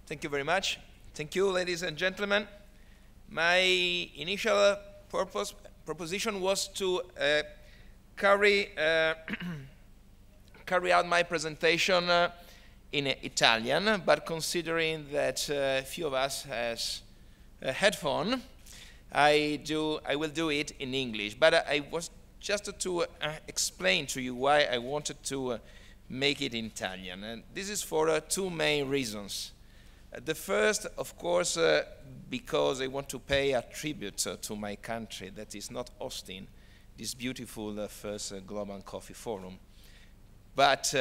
Thank you very much. Thank you, ladies and gentlemen. My initial proposition was to carry out my presentation in Italian, but considering that a few of us has a headphone, I will do it in English. But I was just to explain to you why I wanted to make it in Italian. And this is for two main reasons. The first, of course, because I want to pay a tribute to my country that is not hosting this beautiful first Global Coffee Forum. But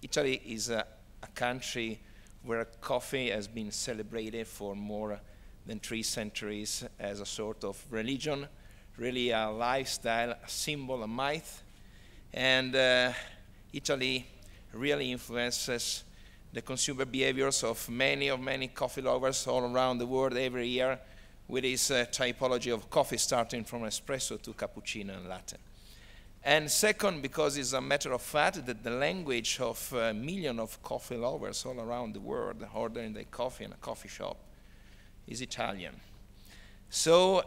Italy is a country where coffee has been celebrated for more than 3 centuries as a sort of religion, really a lifestyle, a symbol, a myth. And Italy really influences the consumer behaviors of many coffee lovers all around the world every year with this typology of coffee starting from espresso to cappuccino and latte. And second, because it's a matter of fact that the language of millions of coffee lovers all around the world ordering their coffee in a coffee shop is Italian. So,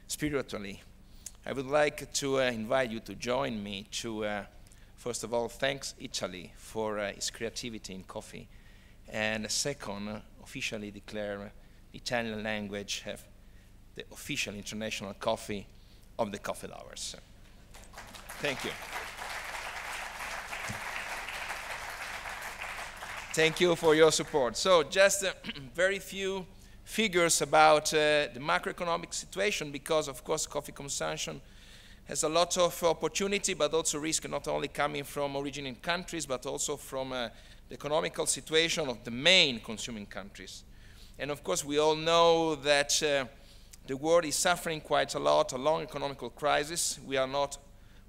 spiritually, I would like to invite you to join me to first of all, thanks Italy for its creativity in coffee. And second, officially declare the Italian language have the official international coffee of the coffee lovers. Thank you. Thank you for your support. So just very few figures about the macroeconomic situation, because of course coffee consumption has a lot of opportunity, but also risk, not only coming from originating countries, but also from the economical situation of the main consuming countries. And of course, we all know that the world is suffering quite a lot, a long economical crisis. We are not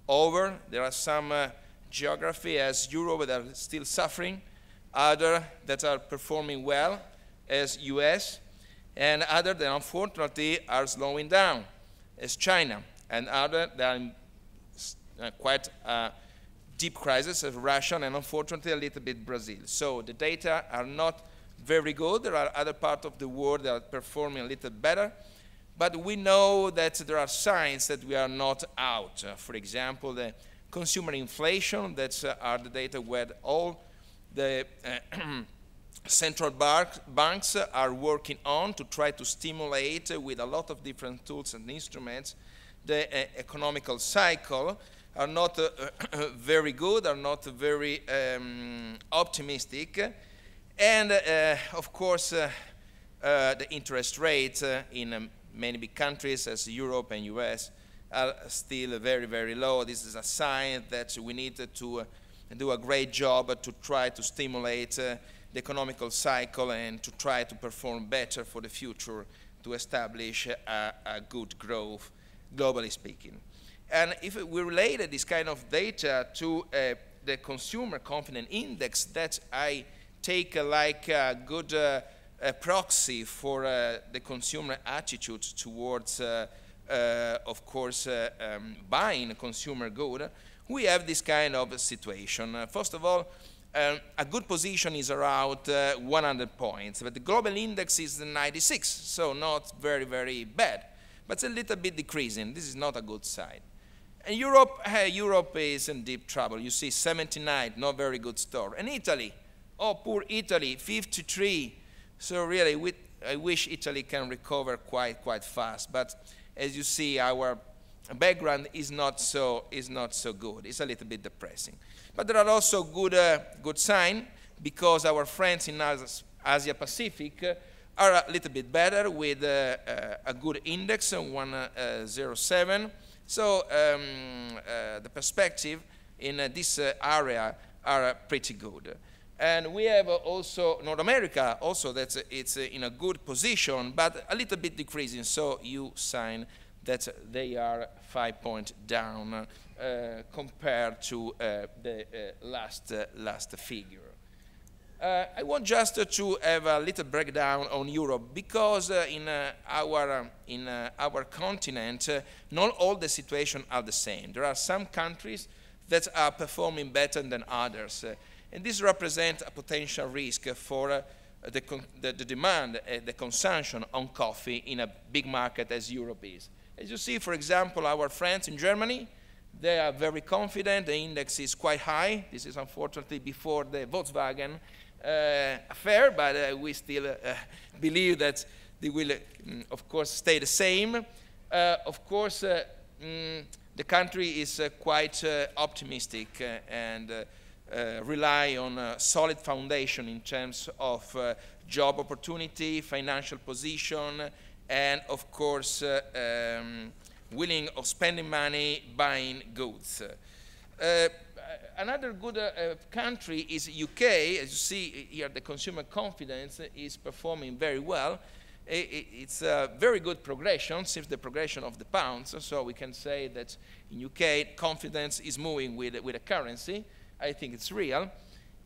over. There are some geography as Europe that are still suffering, other that are performing well, as US, and other that unfortunately are slowing down, as China. And other than quite a deep crisis of Russia and unfortunately a little bit Brazil. So the data are not very good. There are other parts of the world that are performing a little better. But we know that there are signs that we are not out. For example, the consumer inflation, that are the data where all the central banks are working on to try to stimulate with a lot of different tools and instruments the economical cycle, are not very good, are not very optimistic. And of course, the interest rates in many big countries as Europe and US are still very low. This is a sign that we need to do a great job to try to stimulate the economical cycle and to try to perform better for the future to establish a good growth, globally speaking. And if we related this kind of data to the consumer confidence index that I take like a good proxy for the consumer attitude towards, of course, buying consumer good, we have this kind of situation. First of all, a good position is around 100 points, but the global index is 96, so not very bad. But it's a little bit decreasing. This is not a good sign. And Europe is in deep trouble. You see 79, not very good story. And Italy, oh, poor Italy, 53. So really, I wish Italy can recover quite fast. But as you see, our background is not so good. It's a little bit depressing. But there are also good signs, because our friends in Asia Pacific are a little bit better with a good index, 107. So the perspective in this area are pretty good. And we have also North America, also that it's in a good position, but a little bit decreasing. So you sign that they are 5 points down compared to the last figure. I want just to have a little breakdown on Europe, because in our continent, not all the situations are the same. There are some countries that are performing better than others. And this represents a potential risk for the demand, the consumption on coffee in a big market as Europe is. As you see, for example, our friends in Germany, they are very confident. The index is quite high. This is unfortunately before the Volkswagen affair, but we still believe that they will, of course, stay the same. Of course, the country is quite optimistic and rely on a solid foundation in terms of job opportunity, financial position, and of course willing of spending money buying goods. Another good country is UK. As you see here, the consumer confidence is performing very well. It's a very good progression since the progression of the pounds, so we can say that in UK confidence is moving with a currency. I think it's real.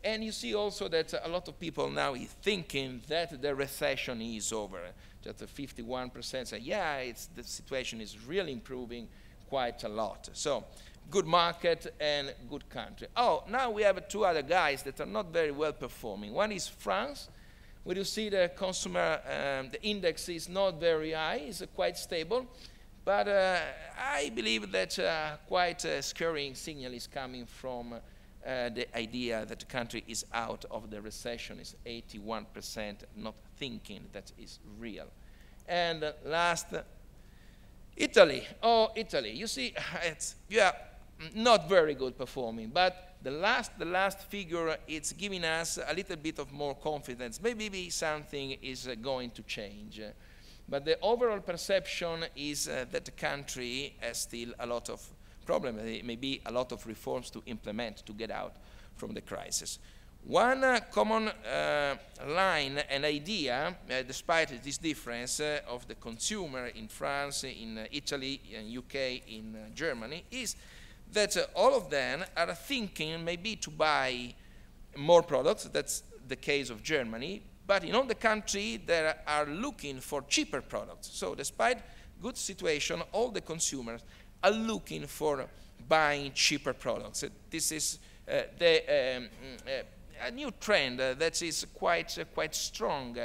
And you see also that a lot of people now is thinking that the recession is over. Just 51% say, yeah, the situation is really improving quite a lot. So good market and good country. Oh, now we have two other guys that are not very well performing. One is France, where you see the consumer, the index is not very high, it's quite stable. But I believe that quite a scurrying signal is coming from the idea that the country is out of the recession. Is 81% not thinking that is real. And last, Italy. Oh, Italy. You see, it's not very good performing, but the last figure, it's giving us a little bit of more confidence. Maybe something is going to change. But the overall perception is that the country has still a lot of problems, maybe a lot of reforms to implement to get out from the crisis. One common line and idea, despite this difference of the consumer in France, in Italy, in UK, in Germany, is that all of them are thinking maybe to buy more products. That's the case of Germany. But in all the country, they are looking for cheaper products. So despite good situation, all the consumers are looking for buying cheaper products. This is a new trend that is quite strong,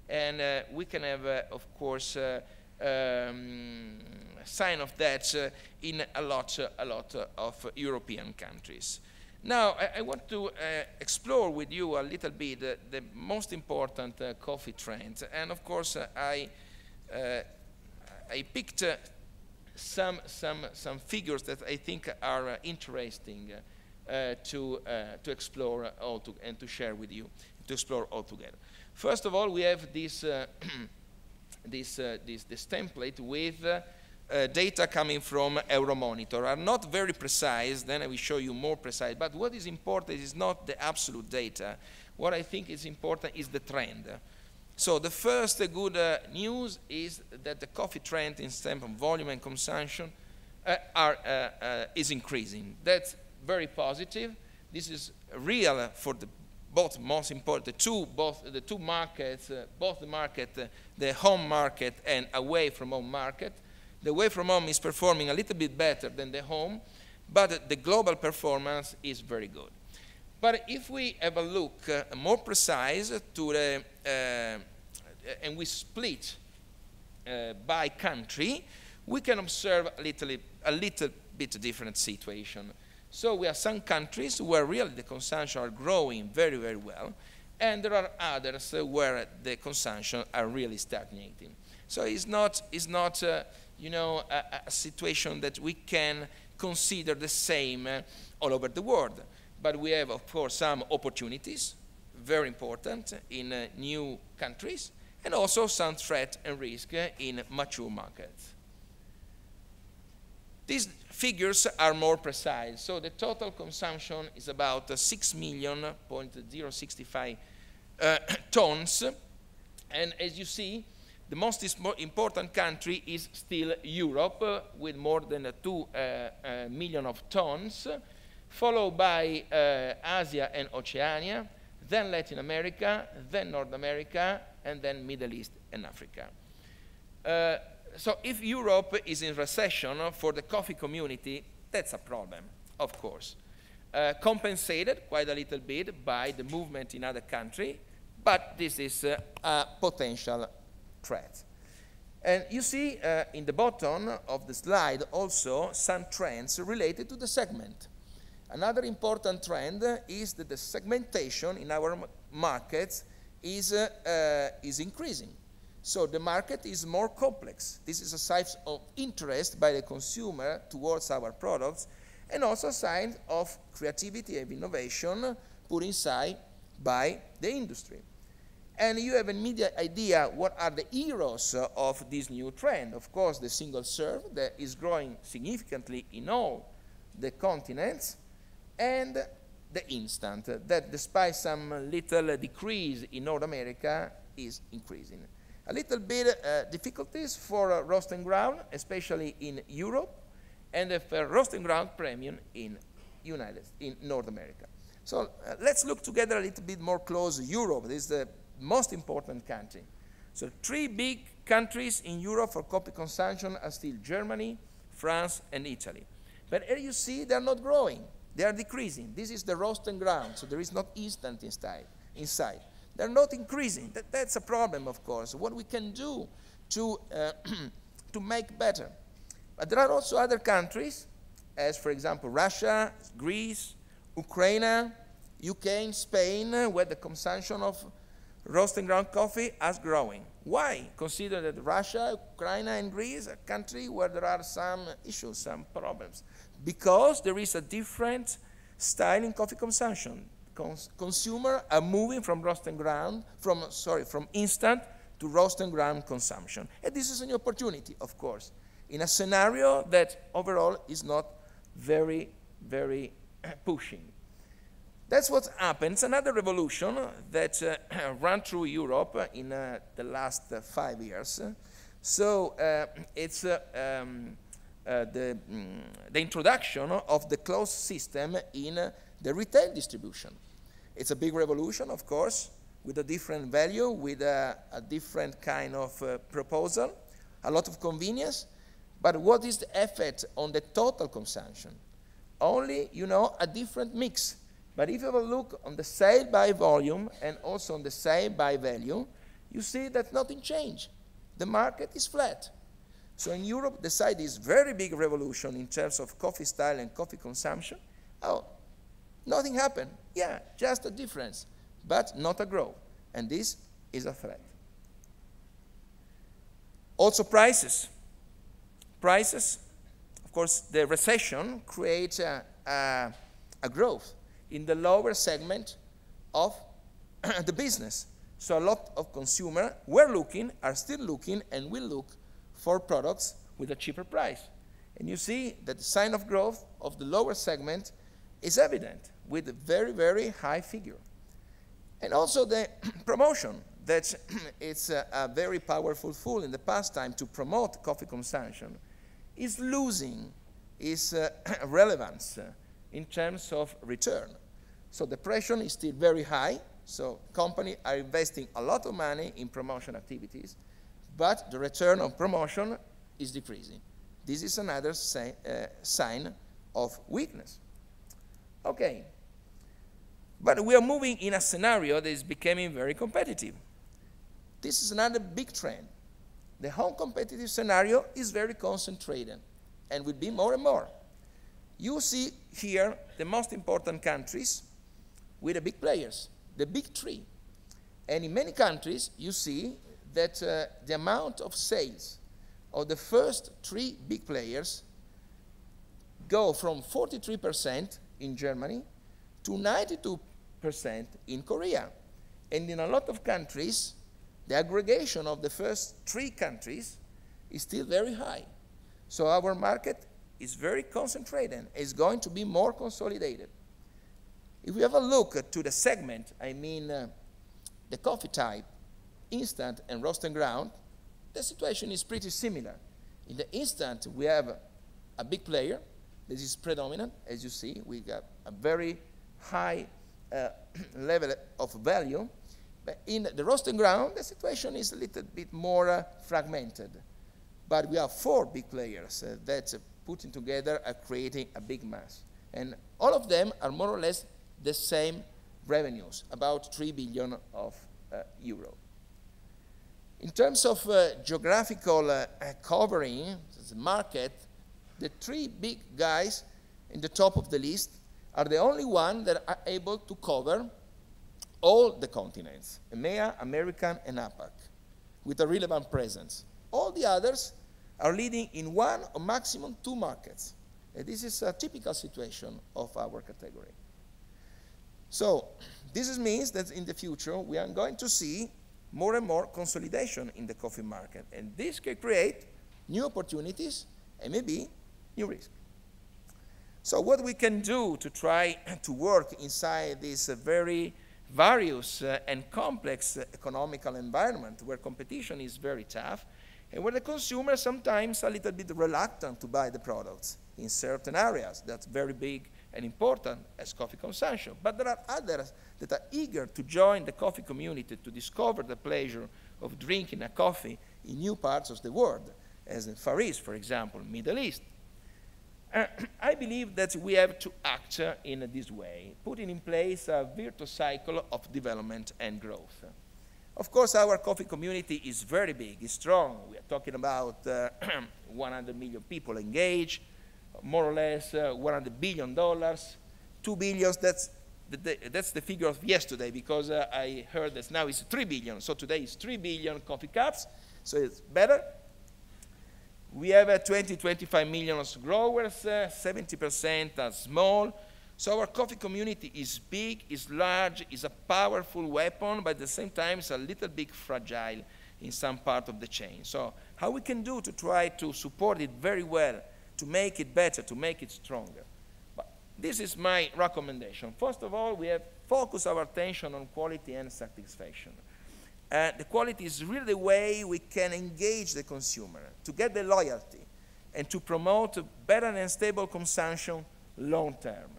and we can have, of course, sign of that in a lot of European countries. Now, I want to explore with you a little bit the most important coffee trends, and of course, I picked some figures that I think are interesting to explore and to share with you, to explore all together. First of all, we have this this template with data coming from Euromonitor. Are not very precise, then I will show you more precise, but what is important is not the absolute data. What I think is important is the trend. So the first good news is that the coffee trend in terms of volume and consumption is increasing. That's very positive. This is real for the both most important, the two markets, both the market, the home market and away from home market. The away from home is performing a little bit better than the home, but the global performance is very good. But if we have a look more precise to the, and we split by country, we can observe a little bit different situation. So we have some countries where really the consumption are growing very, very well, and there are others where the consumption are really stagnating. So it's not you know, a situation that we can consider the same all over the world. But we have, of course, some opportunities, very important, in new countries, and also some threat and risk in mature markets. These figures are more precise. So the total consumption is about 6,065,000 tons. And as you see, the most important country is still Europe, with more than 2 million of tons, followed by Asia and Oceania, then Latin America, then North America, and then Middle East and Africa. So if Europe is in recession for the coffee community, that's a problem, of course. Compensated quite a little bit by the movement in other countries, but this is a potential threat. And you see in the bottom of the slide also some trends related to the segment. Another important trend is that the segmentation in our markets is increasing. So the market is more complex. This is a sign of interest by the consumer towards our products, and also a sign of creativity and innovation put inside by the industry. And you have an immediate idea what are the heroes of this new trend. Of course, the single serve that is growing significantly in all the continents, and the instant that, despite some little decrease in North America, is increasing. A little bit difficulties for roast and ground, especially in Europe, and for roast and ground premium in North America. So let's look together a little bit more close. Europe is the most important country. So 3 big countries in Europe for coffee consumption are still Germany, France, and Italy. But here you see they're not growing. They are decreasing. This is the roast and ground, so there is not instant inside. They're not increasing. That's a problem, of course. What we can do to make better. But there are also other countries, as for example Russia, Greece, Ukraine, UK, and Spain, where the consumption of roast and ground coffee is growing. Why? Consider that Russia, Ukraine, and Greece are countries where there are some issues, some problems. Because there is a different style in coffee consumption. Consumers are moving from roast and ground, from instant to roast and ground consumption. And this is an opportunity, of course, in a scenario that overall is not very, very pushing. That's what happens. Another revolution that ran through Europe in the last 5 years. So it's the introduction of the closed system in the retail distribution. It's a big revolution, of course, with a different value, with a different kind of proposal, a lot of convenience. But what is the effect on the total consumption? Only, a different mix. But if you have a look on the sale by volume and also on the sale by value, you see that nothing changed. The market is flat. So in Europe, the side is very big revolution in terms of coffee style and coffee consumption. Oh, nothing happened. Yeah, just a difference, but not a growth. And this is a threat. Also prices. Prices, of course, the recession creates a growth in the lower segment of the business. So a lot of consumers are still looking, and will look for products with a cheaper price. And you see that the sign of growth of the lower segment is evident with a very, very high figure. And also the promotion, that it's a very powerful tool in the past time to promote coffee consumption, is losing its relevance in terms of return. So the pressure is still very high, so companies are investing a lot of money in promotion activities, but the return on promotion is decreasing. This is another sign of weakness. Okay, but we are moving in a scenario that is becoming very competitive. This is another big trend. The whole competitive scenario is very concentrated and will be more and more. You see here the most important countries with the big players, the big 3. And in many countries, you see that the amount of sales of the first 3 big players go from 43% in Germany to 92% in Korea. And in a lot of countries, the aggregation of the first 3 countries is still very high. So our market is very concentrated. It's going to be more consolidated. If we have a look to the segment, I mean the coffee type, instant and roast and ground, the situation is pretty similar. In the instant, we have a big player. This is predominant, as you see. We got a very high level of value. But in the roast and ground, the situation is a little bit more fragmented. But we have 4 big players that putting together are creating a big mass. And all of them are more or less the same revenues, about 3 billion of euro. In terms of geographical covering the market, the three big guys in the top of the list are the only ones that are able to cover all the continents, EMEA, American, and APAC, with a relevant presence. All the others are leading in one or maximum two markets. And this is a typical situation of our category. So this means that in the future we are going to see more and more consolidation in the coffee market. And this can create new opportunities and maybe new risks. So what we can do to try to work inside this very various and complex economical environment where competition is very tough and where the consumer sometimes a little bit reluctant to buy the products in certain areas that's very big and important as coffee consumption. But there are others that are eager to join the coffee community to discover the pleasure of drinking a coffee in new parts of the world, as in Far East, for example, Middle East. I believe that we have to act in this way, putting in place a virtuous cycle of development and growth. Of course, our coffee community is very big, it's strong. We are talking about 100 million people engaged, more or less $100 billion, 2 billion, that's the figure of yesterday, because I heard that now it's 3 billion, so today it's 3 billion coffee cups, so it's better. We have 25 million growers, 70% are small. So our coffee community is big, is large, is a powerful weapon, but at the same time it's a little bit fragile in some part of the chain. So how we can do to try to support it very well, to make it better, to make it stronger? But this is my recommendation. First of all, we have focused our attention on quality and satisfaction. The quality is really the way we can engage the consumer, to get the loyalty, and to promote better and stable consumption long term.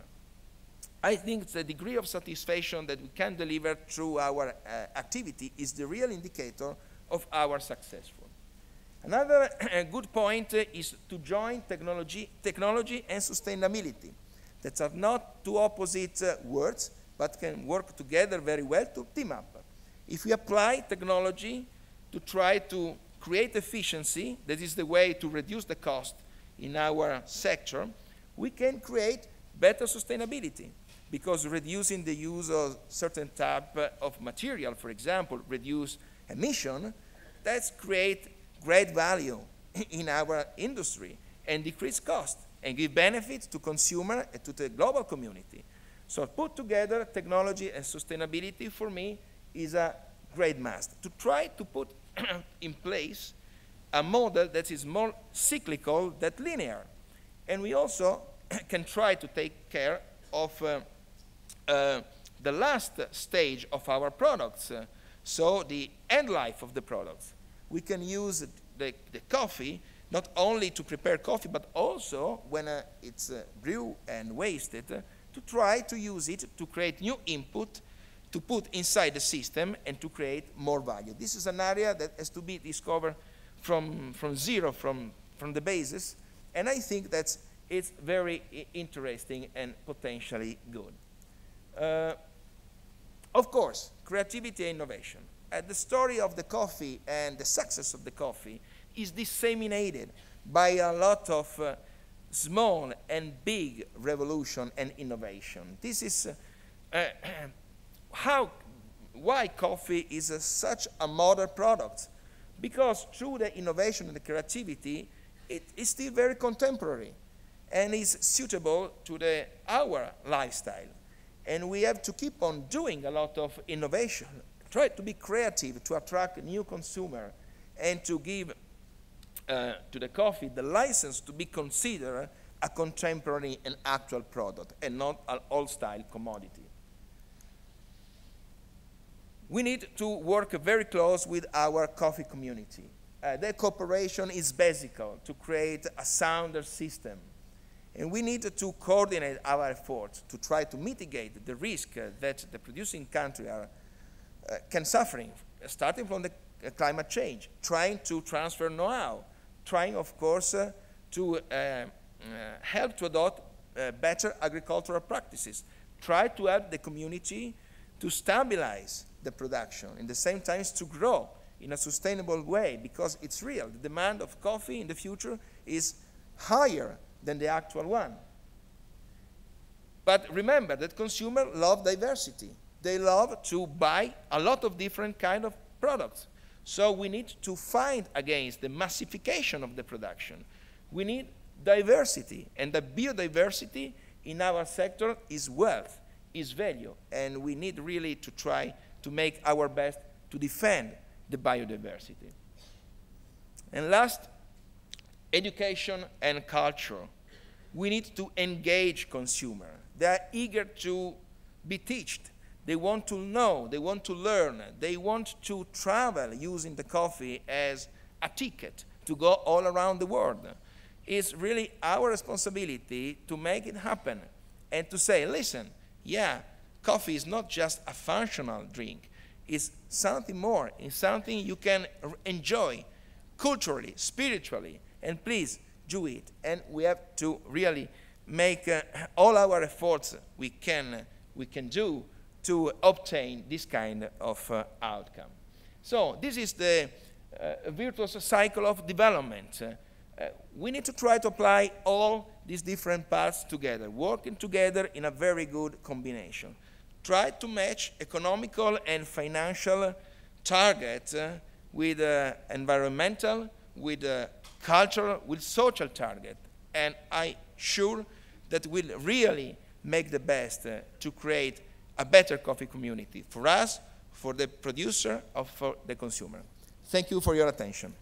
I think the degree of satisfaction that we can deliver through our activity is the real indicator of our successful. Another good point is to join technology and sustainability. That are not two opposite words, but can work together very well to team up. If we apply technology to try to create efficiency, that is the way to reduce the cost in our sector, we can create better sustainability, because reducing the use of certain type of material, for example, reduce emission, that's create great value in our industry and decrease cost and give benefits to consumer and to the global community. So put together technology and sustainability for me is a great must. To try to put in place a model that is more cyclical than linear. And we also can try to take care of the last stage of our products, so the end life of the products. We can use the coffee not only to prepare coffee, but also when it's brewed and wasted, to try to use it to create new input to put inside the system and to create more value. This is an area that has to be discovered from zero, from the basis, and I think that it's very interesting and potentially good. Of course, creativity and innovation. The story of the coffee and the success of the coffee is disseminated by a lot of small and big revolution and innovation. This is why coffee is such a modern product. Because through the innovation and the creativity, it is still very contemporary and is suitable to our lifestyle. And we have to keep on doing a lot of innovation, try to be creative, to attract a new consumer, and to give to the coffee the license to be considered a contemporary and actual product and not an old-style commodity. We need to work very close with our coffee community. Their cooperation is basic to create a sounder system. And we need to coordinate our efforts to try to mitigate the risk that the producing country can suffering, starting from the climate change, trying to transfer know-how, trying, of course, to help to adopt better agricultural practices, try to help the community to stabilize the production, in the same time to grow in a sustainable way, because it's real. The demand of coffee in the future is higher than the actual one. But remember that consumers love diversity. They love to buy a lot of different kind of products. So we need to fight against the massification of the production. We need diversity, and the biodiversity in our sector is wealth, is value, and we need really to try to make our best to defend the biodiversity. And last, education and culture. We need to engage consumers. They are eager to be taught. They want to know, they want to learn, they want to travel using the coffee as a ticket to go all around the world. It's really our responsibility to make it happen and to say, listen, yeah, coffee is not just a functional drink, it's something more, it's something you can enjoy culturally, spiritually, and please do it. And we have to really make all our efforts we can do to obtain this kind of outcome. So this is the virtuous cycle of development. We need to try to apply all these different parts together, working together in a very good combination. Try to match economical and financial targets with environmental, with cultural, with social target. And I'm sure that we'll really make the best to create a better coffee community for us, for the producer, or for the consumer. Thank you for your attention.